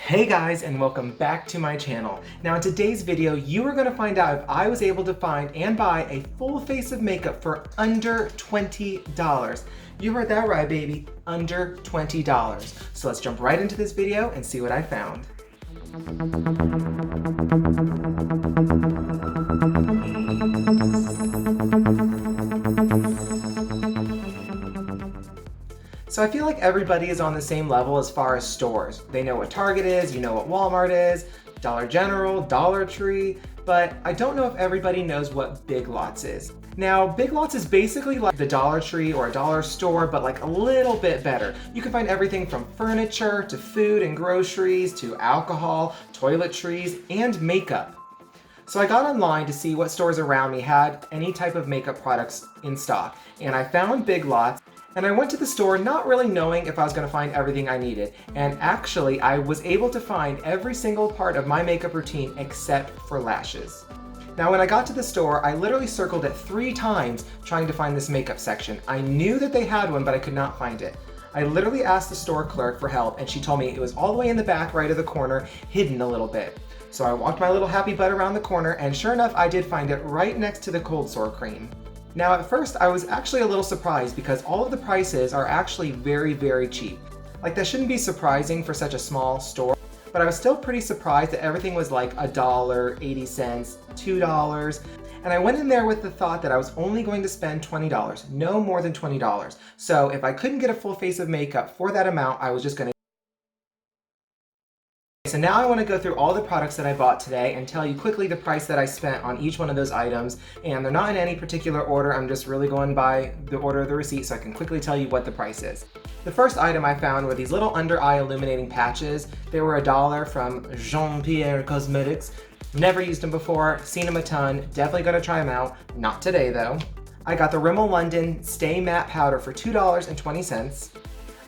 Hey guys, and welcome back to my channel. Now in today's video, you are going to find out if I was able to find and buy a full face of makeup for under $20. You heard that right, baby, under $20. So let's jump right into this video and see what I found. So I feel like everybody is on the same level as far as stores. They know what Target is, you know what Walmart is, Dollar General, Dollar Tree, but I don't know if everybody knows what Big Lots is. Now, Big Lots is basically like the Dollar Tree or a dollar store, but like a little bit better. You can find everything from furniture to food and groceries to alcohol, toiletries, and makeup. So I got online to see what stores around me had any type of makeup products in stock, and I found Big Lots. And I went to the store not really knowing if I was going to find everything I needed. And actually, I was able to find every single part of my makeup routine except for lashes. Now, when I got to the store, I literally circled it 3 times trying to find this makeup section. I knew that they had one, but I could not find it. I literally asked the store clerk for help, and she told me it was all the way in the back right of the corner, hidden a little bit. So I walked my little happy butt around the corner, and sure enough, I did find it right next to the cold sore cream. Now at first I was actually a little surprised because all of the prices are actually very, very cheap. Like that shouldn't be surprising for such a small store, but I was still pretty surprised that everything was like $1, 80 cents, $2. And I went in there with the thought that I was only going to spend $20, no more than $20. So if I couldn't get a full face of makeup for that amount, I was just gonna. So now I want to go through all the products that I bought today and tell you quickly the price that I spent on each one of those items. And they're not in any particular order, I'm just really going by the order of the receipt so I can quickly tell you what the price is. The first item I found were these little under eye illuminating patches. They were $1 from Jean-Pierre Cosmetics. Never used them before, seen them a ton, definitely gonna try them out. Not today though. I got the Rimmel London Stay Matte Powder for $2.20.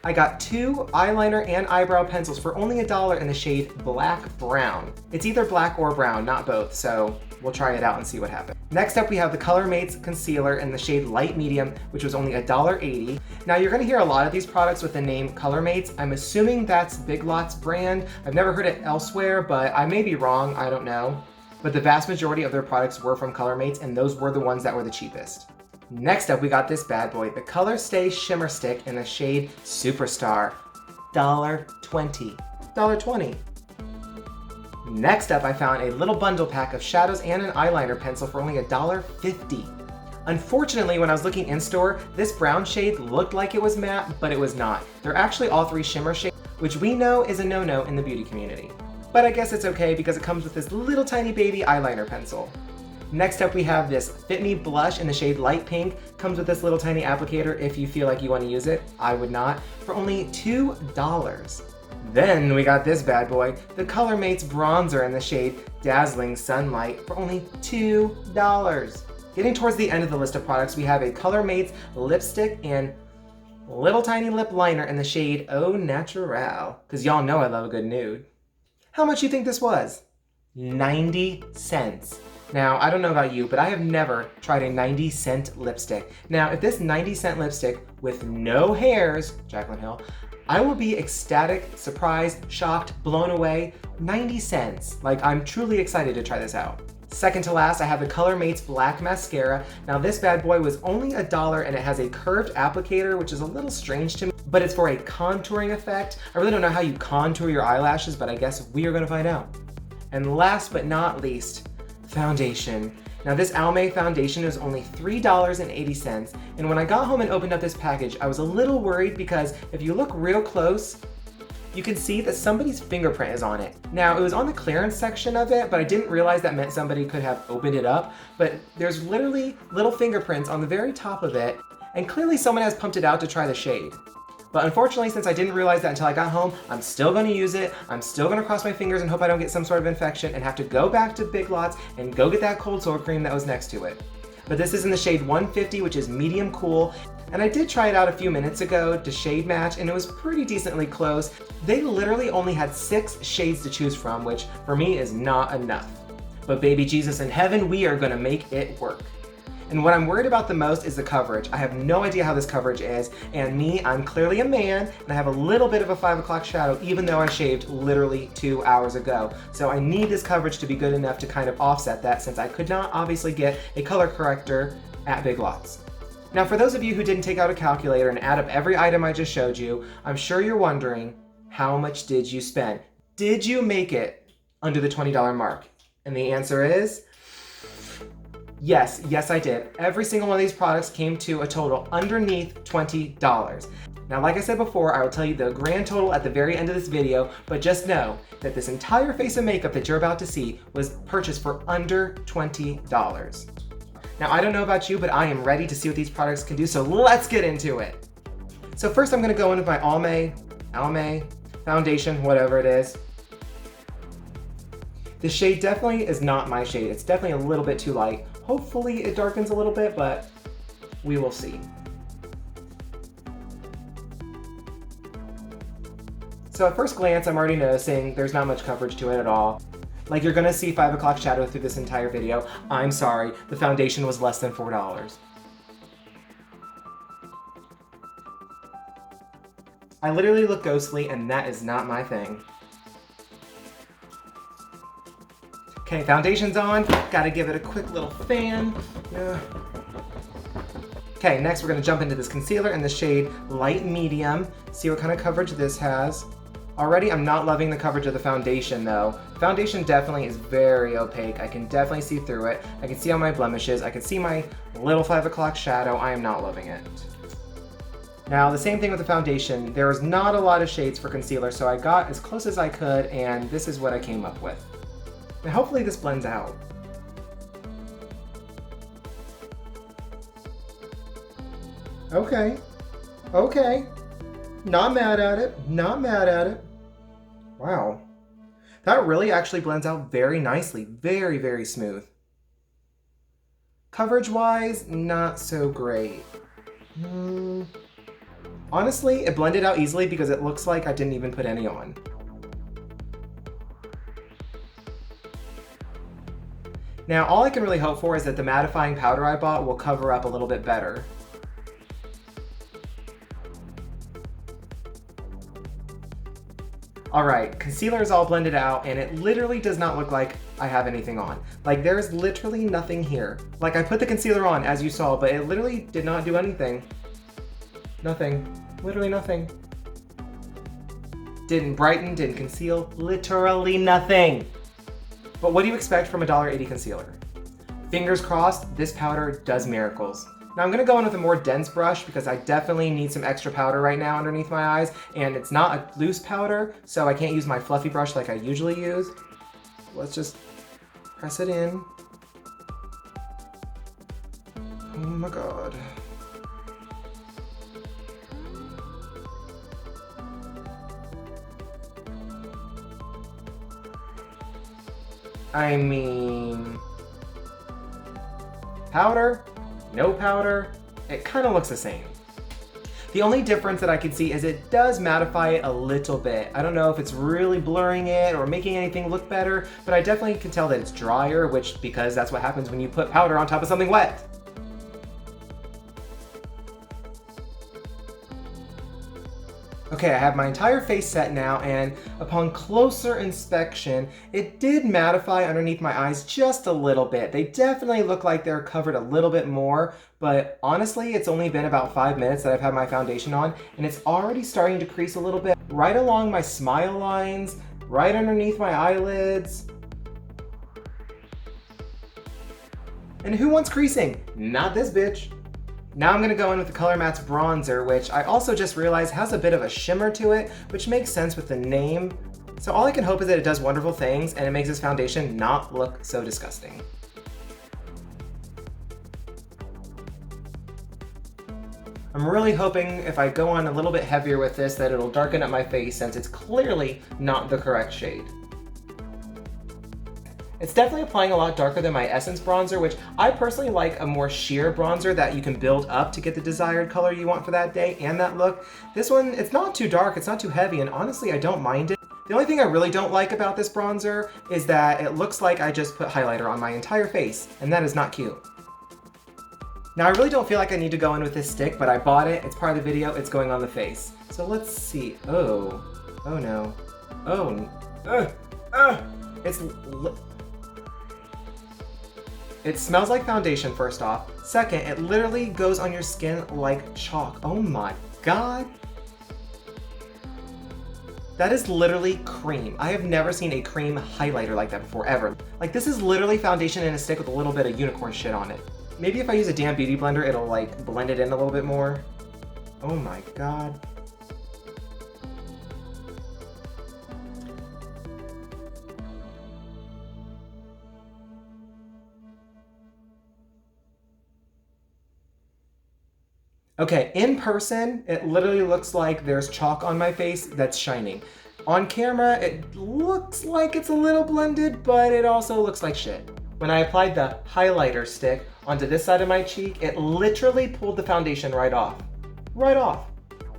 I got 2 eyeliner and eyebrow pencils for only $1 in the shade Black Brown. It's either black or brown, not both, so we'll try it out and see what happens. Next up, we have the ColorMates Concealer in the shade Light Medium, which was only $1.80. Now, you're gonna hear a lot of these products with the name ColorMates. I'm assuming that's Big Lots brand. I've never heard it elsewhere, but I may be wrong, I don't know. But the vast majority of their products were from ColorMates, and those were the ones that were the cheapest. Next up, we got this bad boy, the Color Stay Shimmer Stick in the shade Superstar, $1.20. $1.20. Next up, I found a little bundle pack of shadows and an eyeliner pencil for only $1.50. Unfortunately, when I was looking in store, this brown shade looked like it was matte, but it was not. They're actually all 3 shimmer shades, which we know is a no-no in the beauty community. But I guess it's okay because it comes with this little tiny baby eyeliner pencil. Next up, we have this Fit Me blush in the shade Light Pink. Comes with this little tiny applicator if you feel like you want to use it. I would not. For only $2. Then we got this bad boy, the ColorMates bronzer in the shade Dazzling Sunlight for only $2. Getting towards the end of the list of products, we have a ColorMates lipstick and little tiny lip liner in the shade Au Naturel. Because y'all know I love a good nude. How much do you think this was? 90 cents. Now, I don't know about you, but I have never tried a 90-cent lipstick. Now, if this 90-cent lipstick with no hairs, Jaclyn Hill, I will be ecstatic, surprised, shocked, blown away. 90 cents. Like, I'm truly excited to try this out. Second to last, I have the ColorMates Black Mascara. Now, this bad boy was only $1 and it has a curved applicator, which is a little strange to me, but it's for a contouring effect. I really don't know how you contour your eyelashes, but I guess we are gonna find out. And last but not least, foundation. Now this Almay foundation is only $3.80, and when I got home and opened up this package, I was a little worried because if you look real close, you can see that somebody's fingerprint is on it. Now it was on the clearance section of it, but I didn't realize that meant somebody could have opened it up, but there's literally little fingerprints on the very top of it, and clearly someone has pumped it out to try the shade. But unfortunately, since I didn't realize that until I got home, I'm still gonna use it. I'm still gonna cross my fingers and hope I don't get some sort of infection and have to go back to Big Lots and go get that cold sore cream that was next to it. But this is in the shade 150, which is medium cool. And I did try it out a few minutes ago to shade match, and it was pretty decently close. They literally only had 6 shades to choose from, which for me is not enough. But baby Jesus in heaven, we are gonna make it work. And what I'm worried about the most is the coverage. I have no idea how this coverage is, and me, I'm clearly a man, and I have a little bit of a 5 o'clock shadow even though I shaved literally 2 hours ago. So I need this coverage to be good enough to kind of offset that, since I could not obviously get a color corrector at Big Lots. Now for those of you who didn't take out a calculator and add up every item I just showed you, I'm sure you're wondering, how much did you spend? Did you make it under the $20 mark? And the answer is, yes, I did. Every single one of these products came to a total underneath $20. Now, like I said before, I will tell you the grand total at the very end of this video, but just know that this entire face of makeup that you're about to see was purchased for under $20. Now, I don't know about you, but I am ready to see what these products can do, so let's get into it. So first I'm gonna go in with my Almay foundation, whatever it is. The shade definitely is not my shade. It's definitely a little bit too light. Hopefully it darkens a little bit, but we will see. So at first glance, I'm already noticing there's not much coverage to it at all. Like, you're gonna see 5 o'clock shadow through this entire video. I'm sorry, the foundation was less than $4. I literally look ghostly, and that is not my thing. Okay, foundation's on. Gotta give it a quick little fan. Okay, next we're gonna jump into this concealer in the shade Light Medium. See what kind of coverage this has. Already, I'm not loving the coverage of the foundation though. Foundation definitely is very opaque. I can definitely see through it. I can see all my blemishes. I can see my little 5 o'clock shadow. I am not loving it. Now, the same thing with the foundation. There was not a lot of shades for concealer, so I got as close as I could, and this is what I came up with. And hopefully this blends out. Okay. Not mad at it. Wow. That really actually blends out very nicely. Very, very smooth. Coverage-wise, not so great. Honestly, it blended out easily because it looks like I didn't even put any on. Now, all I can really hope for is that the mattifying powder I bought will cover up a little bit better. Alright, concealer is all blended out, and it literally does not look like I have anything on. Like, there's literally nothing here. Like, I put the concealer on, as you saw, but it literally did not do anything. Nothing. Literally nothing. Didn't brighten, didn't conceal, literally nothing. But what do you expect from a $1.80 concealer? Fingers crossed, this powder does miracles. Now I'm gonna go in with a more dense brush because I definitely need some extra powder right now underneath my eyes, and it's not a loose powder, so I can't use my fluffy brush like I usually use. Let's just press it in. Oh my God. I mean, powder, no powder, it kind of looks the same. The only difference that I can see is it does mattify it a little bit. I don't know if it's really blurring it or making anything look better, but I definitely can tell that it's drier, because that's what happens when you put powder on top of something wet. Okay, I have my entire face set now, and upon closer inspection, it did mattify underneath my eyes just a little bit. They definitely look like they're covered a little bit more, but honestly, it's only been about 5 minutes that I've had my foundation on, and it's already starting to crease a little bit, right along my smile lines, right underneath my eyelids. And who wants creasing? Not this bitch. Now I'm gonna go in with the Color Matte's bronzer, which I also just realized has a bit of a shimmer to it, which makes sense with the name. So all I can hope is that it does wonderful things and it makes this foundation not look so disgusting. I'm really hoping if I go on a little bit heavier with this that it'll darken up my face, since it's clearly not the correct shade. It's definitely applying a lot darker than my Essence bronzer, which I personally like a more sheer bronzer that you can build up to get the desired color you want for that day and that look. This one, it's not too dark, it's not too heavy, and honestly, I don't mind it. The only thing I really don't like about this bronzer is that it looks like I just put highlighter on my entire face, and that is not cute. Now I really don't feel like I need to go in with this stick, but I bought it, it's part of the video, it's going on the face. So let's see, oh no, it smells like foundation first off. Second, it literally goes on your skin like chalk. Oh my god. That is literally cream. I have never seen a cream highlighter like that before, ever. Like, this is literally foundation in a stick with a little bit of unicorn shit on it. Maybe if I use a damn beauty blender, it'll like blend it in a little bit more. Oh my god. Okay, in person, it literally looks like there's chalk on my face that's shining. On camera, it looks like it's a little blended, but it also looks like shit. When I applied the highlighter stick onto this side of my cheek, it literally pulled the foundation right off. Right off.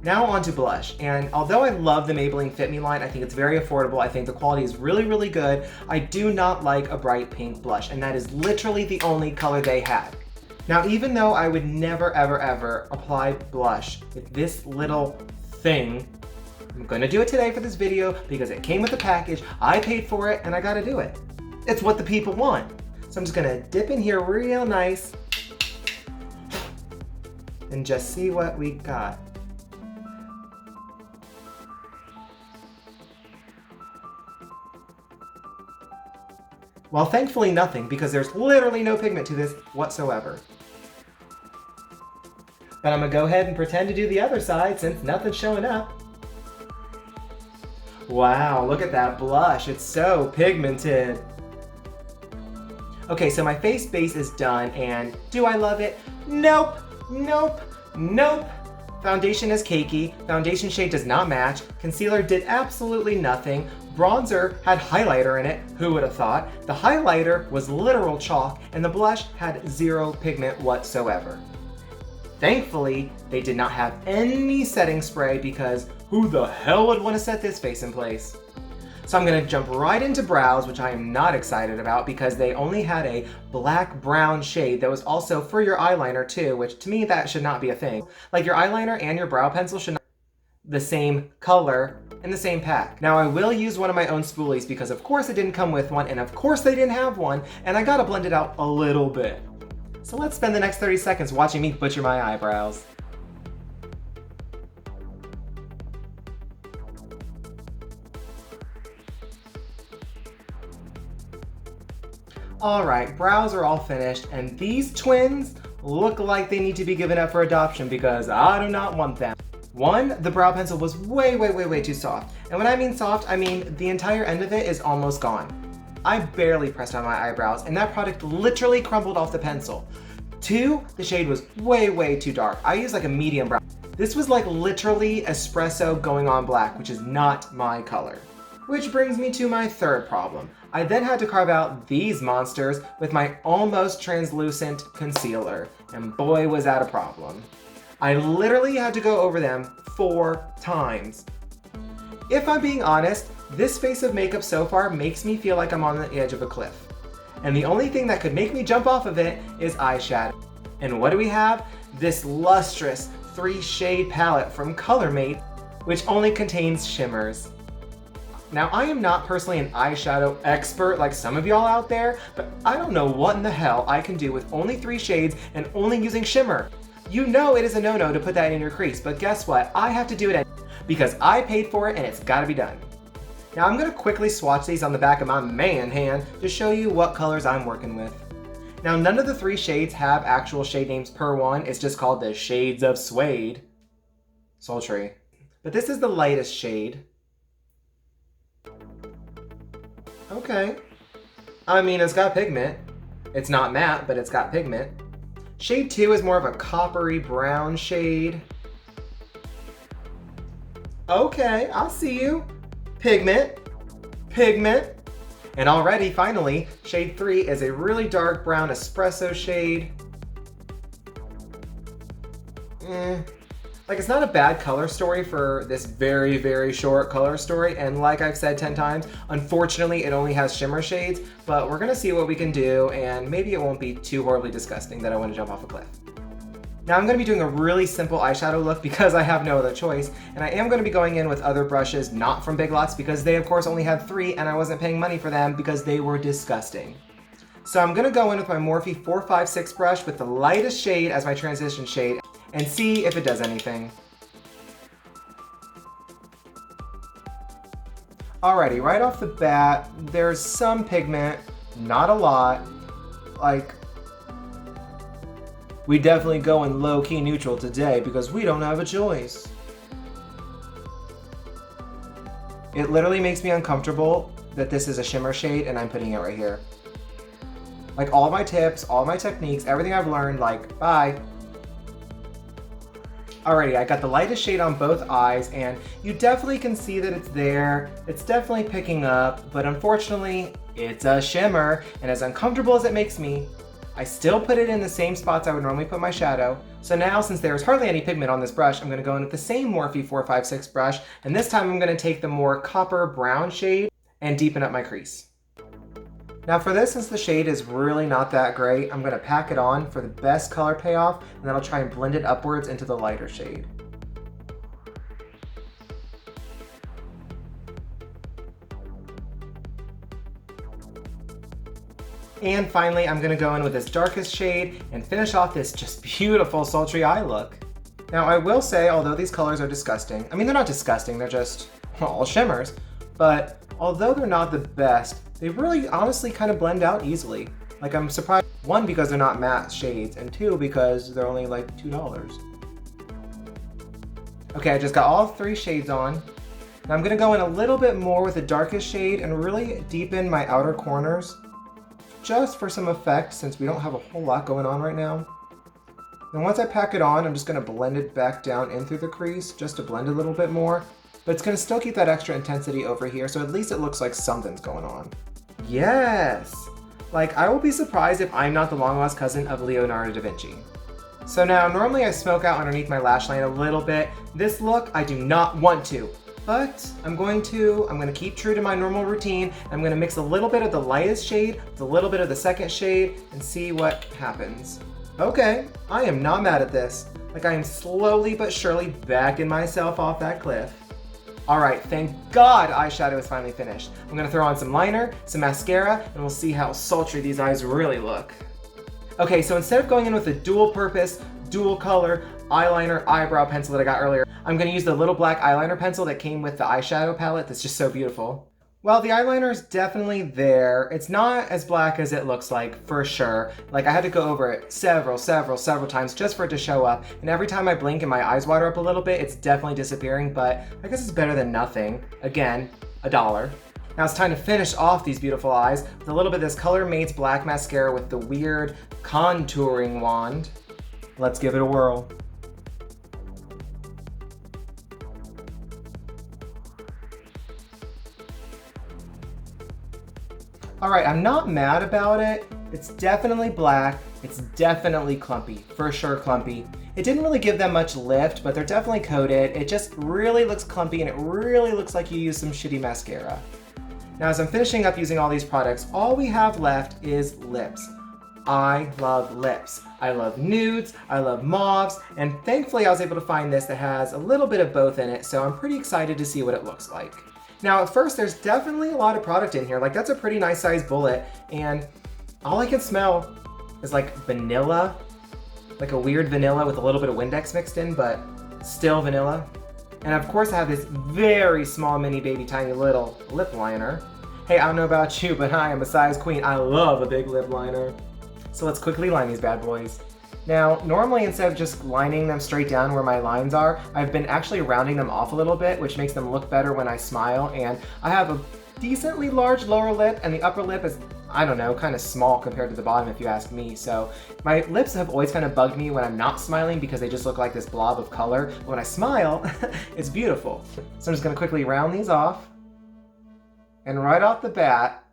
Now onto blush, and although I love the Maybelline Fit Me line, I think it's very affordable, I think the quality is really, really good, I do not like a bright pink blush, and that is literally the only color they had. Now, even though I would never, ever, ever apply blush with this little thing, I'm gonna do it today for this video because it came with the package, I paid for it, and I gotta do it. It's what the people want. So I'm just gonna dip in here real nice and just see what we got. Well, thankfully nothing, because there's literally no pigment to this whatsoever. But I'm gonna go ahead and pretend to do the other side since nothing's showing up. Wow, look at that blush. It's so pigmented. Okay, so my face base is done, and do I love it? Nope, nope, nope. Foundation is cakey, foundation shade does not match, concealer did absolutely nothing, bronzer had highlighter in it, who would have thought? The highlighter was literal chalk, and the blush had zero pigment whatsoever. Thankfully, they did not have any setting spray because who the hell would want to set this face in place? So I'm gonna jump right into brows, which I am not excited about because they only had a black brown shade that was also for your eyeliner too, which to me that should not be a thing. Like your eyeliner and your brow pencil should not be the same color in the same pack. Now I will use one of my own spoolies because of course it didn't come with one and of course they didn't have one and I gotta blend it out a little bit. So let's spend the next 30 seconds watching me butcher my eyebrows. Alright, brows are all finished, and these twins look like they need to be given up for adoption because I do not want them. One, the brow pencil was way too soft. And when I mean soft, I mean the entire end of it is almost gone. I barely pressed on my eyebrows, and that product literally crumbled off the pencil. Two, the shade was way too dark. I used like a medium brown. This was like literally espresso going on black, which is not my color. Which brings me to my third problem. I then had to carve out these monsters with my almost translucent concealer, and boy was that a problem. I literally had to go over them 4 times. If I'm being honest, this face of makeup so far makes me feel like I'm on the edge of a cliff. And the only thing that could make me jump off of it is eyeshadow. And what do we have? This lustrous 3-shade palette from ColorMate, which only contains shimmers. Now, I am not personally an eyeshadow expert like some of y'all out there, but I don't know what in the hell I can do with only 3 shades and only using shimmer. You know it is a no-no to put that in your crease, but guess what? I have to do it anyway because I paid for it and it's gotta be done. Now I'm gonna quickly swatch these on the back of my man hand to show you what colors I'm working with. Now none of the 3 shades have actual shade names per one, it's just called the Shades of Suede. Sultry. But this is the lightest shade. Okay. I mean, it's got pigment. It's not matte, but it's got pigment. Shade 2 is more of a coppery brown shade. Okay, I see you. Pigment. Pigment. And already, finally, shade 3 is a really dark brown espresso shade. Like, it's not a bad color story for this very short color story, and like I've said 10 times, unfortunately it only has shimmer shades, but we're gonna see what we can do, and maybe it won't be too horribly disgusting that I want to jump off a cliff. Now I'm going to be doing a really simple eyeshadow look because I have no other choice, and I am going to be going in with other brushes not from Big Lots because they of course only had 3 and I wasn't paying money for them because they were disgusting. So I'm going to go in with my Morphe 456 brush with the lightest shade as my transition shade and see if it does anything. Alrighty, right off the bat, there's some pigment, not a lot. Like, we definitely go in low-key neutral today because we don't have a choice. It literally makes me uncomfortable that this is a shimmer shade and I'm putting it right here. Like all my tips, all my techniques, everything I've learned, like, bye. Alrighty, I got the lightest shade on both eyes and you definitely can see that it's there. It's definitely picking up, but unfortunately, it's a shimmer, and as uncomfortable as it makes me, I still put it in the same spots I would normally put my shadow. So now, since there's hardly any pigment on this brush, I'm going to go in with the same Morphe 456 brush, and this time I'm going to take the more copper brown shade and deepen up my crease. Now for this, since the shade is really not that great, I'm going to pack it on for the best color payoff, and then I'll try and blend it upwards into the lighter shade. And finally, I'm gonna go in with this darkest shade and finish off this just beautiful sultry eye look. Now I will say, although these colors are disgusting, I mean they're not disgusting, they're just all shimmers, but although they're not the best, they really honestly kind of blend out easily. Like I'm surprised, 1, because they're not matte shades, and 2, because they're only like $2. Okay, I just got all 3 shades on. Now I'm gonna go in a little bit more with the darkest shade and really deepen my outer corners, just for some effect since we don't have a whole lot going on right now. And once I pack it on, I'm just going to blend it back down in through the crease just to blend a little bit more, but it's going to still keep that extra intensity over here, so at least it looks like something's going on. Yes! Like, I will be surprised if I'm not the long-lost cousin of Leonardo da Vinci. So now, normally I smoke out underneath my lash line a little bit. This look, I do not want to. But I'm going to keep true to my normal routine. I'm going to mix a little bit of the lightest shade with a little bit of the second shade and see what happens. Okay, I am not mad at this. Like I am slowly but surely backing myself off that cliff. Alright, thank God eyeshadow is finally finished. I'm going to throw on some liner, some mascara, and we'll see how sultry these eyes really look. Okay, so instead of going in with the dual purpose, dual color eyeliner eyebrow pencil that I got earlier, I'm going to use the little black eyeliner pencil that came with the eyeshadow palette that's just so beautiful. Well, the eyeliner is definitely there. It's not as black as it looks like, for sure. Like, I had to go over it several times just for it to show up, and every time I blink and my eyes water up a little bit, it's definitely disappearing, but I guess it's better than nothing. Again, $1. Now it's time to finish off these beautiful eyes with a little bit of this Color Mates black mascara with the weird contouring wand. Let's give it a whirl. Alright, I'm not mad about it. It's definitely black. It's definitely clumpy. For sure clumpy. It didn't really give them much lift, but they're definitely coated. It just really looks clumpy and it really looks like you used some shitty mascara. Now as I'm finishing up using all these products, all we have left is lips. I love lips. I love nudes, I love mauves, and thankfully I was able to find this that has a little bit of both in it, so I'm pretty excited to see what it looks like. Now at first there's definitely a lot of product in here, like that's a pretty nice sized bullet, and all I can smell is like vanilla, like a weird vanilla with a little bit of Windex mixed in, but still vanilla. And of course I have this very small mini baby tiny little lip liner. Hey, I don't know about you, but I am a size queen. I love a big lip liner. So let's quickly line these bad boys. Now, normally instead of just lining them straight down where my lines are, I've been actually rounding them off a little bit, which makes them look better when I smile, and I have a decently large lower lip, and the upper lip is, I don't know, kind of small compared to the bottom if you ask me, so my lips have always kind of bugged me when I'm not smiling because they just look like this blob of color, but when I smile, it's beautiful. So I'm just going to quickly round these off, and right off the bat,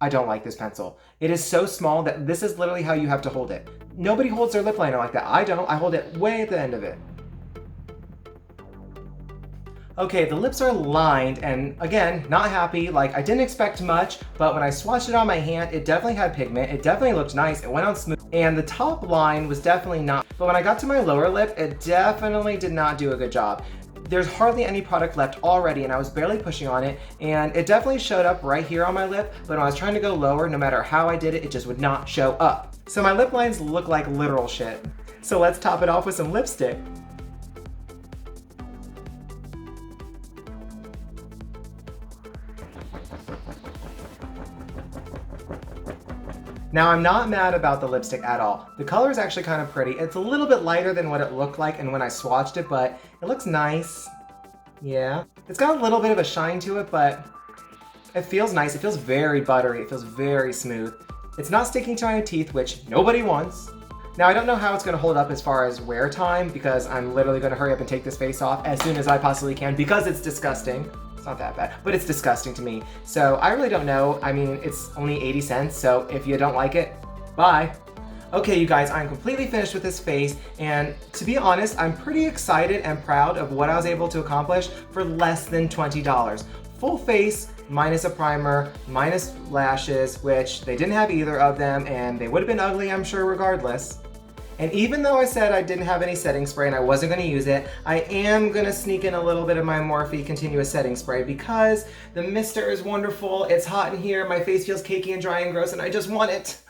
I don't like this pencil. It is so small that this is literally how you have to hold it. Nobody holds their lip liner like that. I don't. I hold it way at the end of it. Okay, the lips are lined, and again, not happy. Like, I didn't expect much, but when I swatched it on my hand, it definitely had pigment. It definitely looked nice. It went on smooth. And the top line was definitely not. But when I got to my lower lip, it definitely did not do a good job. There's hardly any product left already, and I was barely pushing on it, and it definitely showed up right here on my lip, but when I was trying to go lower, no matter how I did it, it just would not show up. So my lip lines look like literal shit. So let's top it off with some lipstick. Now, I'm not mad about the lipstick at all. The color is actually kind of pretty. It's a little bit lighter than what it looked like and when I swatched it, but it looks nice. Yeah. It's got a little bit of a shine to it, but it feels nice. It feels very buttery. It feels very smooth. It's not sticking to my teeth, which nobody wants. Now, I don't know how it's going to hold up as far as wear time because I'm literally going to hurry up and take this face off as soon as I possibly can because it's disgusting. It's not that bad, but it's disgusting to me. So I really don't know. I mean, it's only 80 cents, so if you don't like it, bye. Okay, you guys, I'm completely finished with this face, and to be honest, I'm pretty excited and proud of what I was able to accomplish for less than $20. Full face, minus a primer, minus lashes, which they didn't have either of them, and they would have been ugly, I'm sure, regardless. And even though I said I didn't have any setting spray and I wasn't going to use it, I am going to sneak in a little bit of my Morphe Continuous Setting Spray because the mister is wonderful, it's hot in here, my face feels cakey and dry and gross, and I just want it.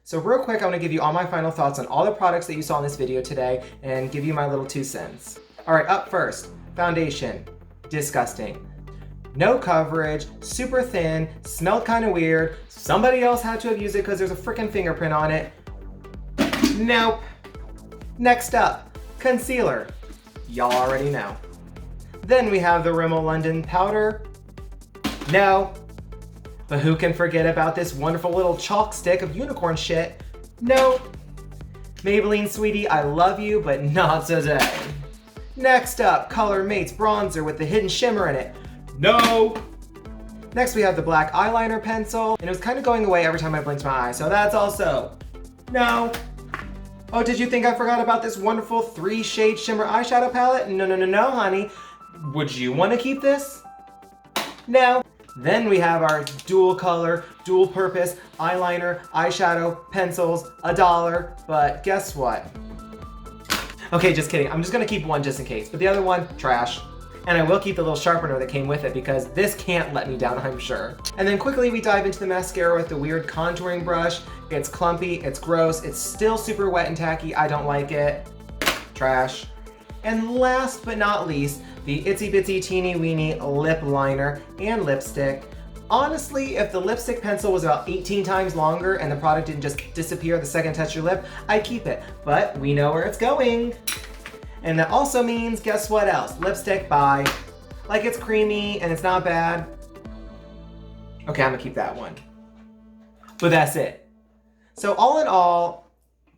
So real quick, I want to give you all my final thoughts on all the products that you saw in this video today and give you my little 2 cents. Alright, up first, foundation. Disgusting. No coverage, super thin, smelled kind of weird, somebody else had to have used it because there's a freaking fingerprint on it. Nope. Next up, concealer. Y'all already know. Then we have the Rimmel London powder. No. But who can forget about this wonderful little chalk stick of unicorn shit? No. Maybelline Sweetie, I love you, but not today. Next up, Color Mates bronzer with the hidden shimmer in it. No. Next we have the black eyeliner pencil, and it was kind of going away every time I blinked my eye, so that's also no. Oh, did you think I forgot about this wonderful 3-shade shimmer eyeshadow palette? No, honey. Would you want to keep this? No. Then we have our dual color, dual purpose eyeliner, eyeshadow, pencils, $1, but guess what? Okay, just kidding. I'm just gonna keep one just in case, but the other one, trash. And I will keep the little sharpener that came with it because this can't let me down, I'm sure. And then quickly we dive into the mascara with the weird contouring brush. It's clumpy, it's gross, it's still super wet and tacky, I don't like it. Trash. And last but not least, the Itsy Bitsy Teeny Weeny lip liner and lipstick. Honestly, if the lipstick pencil was about 18 times longer and the product didn't just disappear the second touch your lip, I'd keep it. But we know where it's going. And that also means, guess what else? Lipstick, bye. Like, it's creamy and it's not bad. Okay, I'm gonna keep that one. But that's it. So all in all,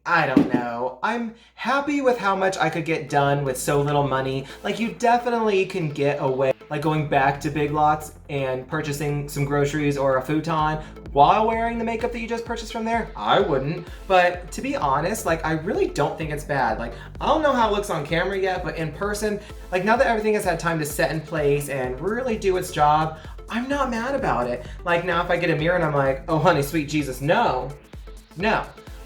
I don't know. I'm happy with how much I could get done with so little money. Like, you definitely can get away, like going back to Big Lots and purchasing some groceries or a futon while wearing the makeup that you just purchased from there. I wouldn't. But to be honest, like, I really don't think it's bad. Like, I don't know how it looks on camera yet, but in person, like, now that everything has had time to set in place and really do its job, I'm not mad about it. Like, now if I get a mirror and I'm like, oh honey, sweet Jesus, no.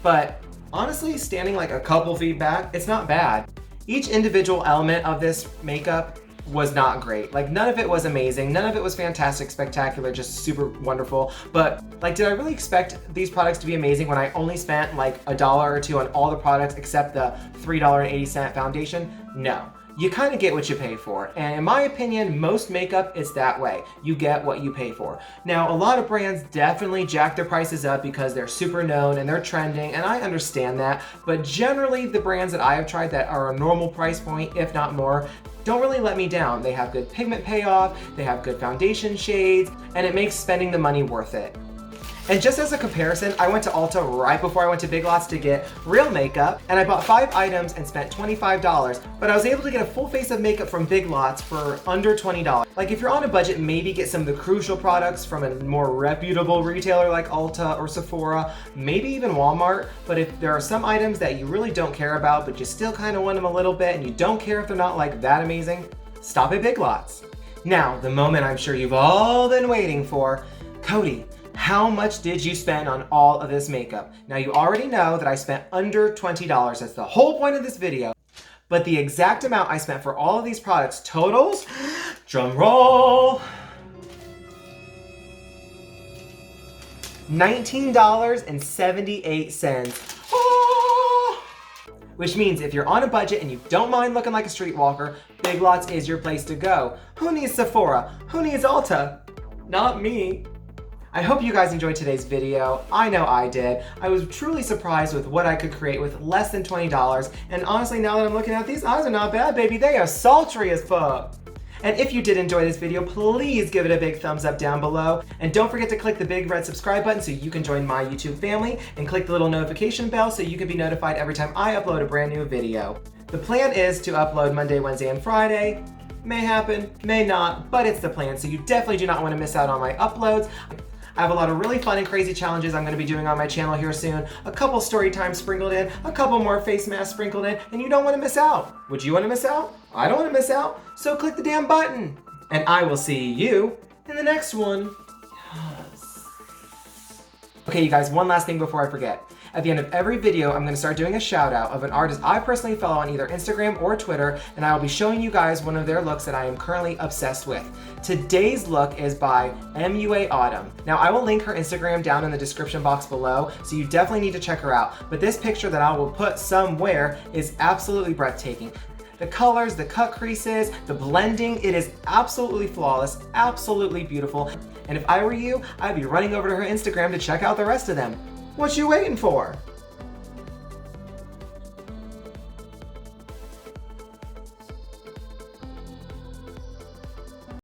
But honestly, standing like a couple feet back, it's not bad. Each individual element of this makeup was not great. Like, none of it was amazing. None of it was fantastic, spectacular, just super wonderful. But like, did I really expect these products to be amazing when I only spent like $1 or $2 on all the products except the $3.80 foundation? No. You kind of get what you pay for. And in my opinion, most makeup is that way. You get what you pay for. Now, a lot of brands definitely jack their prices up because they're super known and they're trending, and I understand that. But generally, the brands that I have tried that are a normal price point, if not more, don't really let me down. They have good pigment payoff, they have good foundation shades, and it makes spending the money worth it. And just as a comparison, I went to Ulta right before I went to Big Lots to get real makeup, and I bought 5 items and spent $25, but I was able to get a full face of makeup from Big Lots for under $20. Like, if you're on a budget, maybe get some of the crucial products from a more reputable retailer like Ulta or Sephora, maybe even Walmart, but if there are some items that you really don't care about, but you still kind of want them a little bit, and you don't care if they're not like that amazing, stop at Big Lots. Now, the moment I'm sure you've all been waiting for. Cody, how much did you spend on all of this makeup? Now, you already know that I spent under $20. That's the whole point of this video. But the exact amount I spent for all of these products totals, drum roll, $19.78. Which means if you're on a budget and you don't mind looking like a streetwalker, Big Lots is your place to go. Who needs Sephora? Who needs Ulta? Not me. I hope you guys enjoyed today's video. I know I did. I was truly surprised with what I could create with less than $20. And honestly, now that I'm looking at these eyes are not bad, baby. They are sultry as fuck. And if you did enjoy this video, please give it a big thumbs up down below. And don't forget to click the big red subscribe button so you can join my YouTube family, and click the little notification bell so you can be notified every time I upload a brand new video. The plan is to upload Monday, Wednesday, and Friday. May happen, may not, but it's the plan, so you definitely do not want to miss out on my uploads. I have a lot of really fun and crazy challenges I'm going to be doing on my channel here soon. A couple story times sprinkled in, a couple more face masks sprinkled in, and you don't want to miss out. Would you want to miss out? I don't want to miss out, so click the damn button. And I will see you in the next one. Yes. Okay, you guys, one last thing before I forget. At the end of every video, I'm going to start doing a shout out of an artist I personally follow on either Instagram or Twitter, and I will be showing you guys one of their looks that I am currently obsessed with. Today's look is by MUA Autumn. Now, I will link her Instagram down in the description box below, so you definitely need to check her out. But this picture that I will put somewhere is absolutely breathtaking. The colors, the cut creases, the blending, it is absolutely flawless, absolutely beautiful. And if I were you, I'd be running over to her Instagram to check out the rest of them. What you waiting for?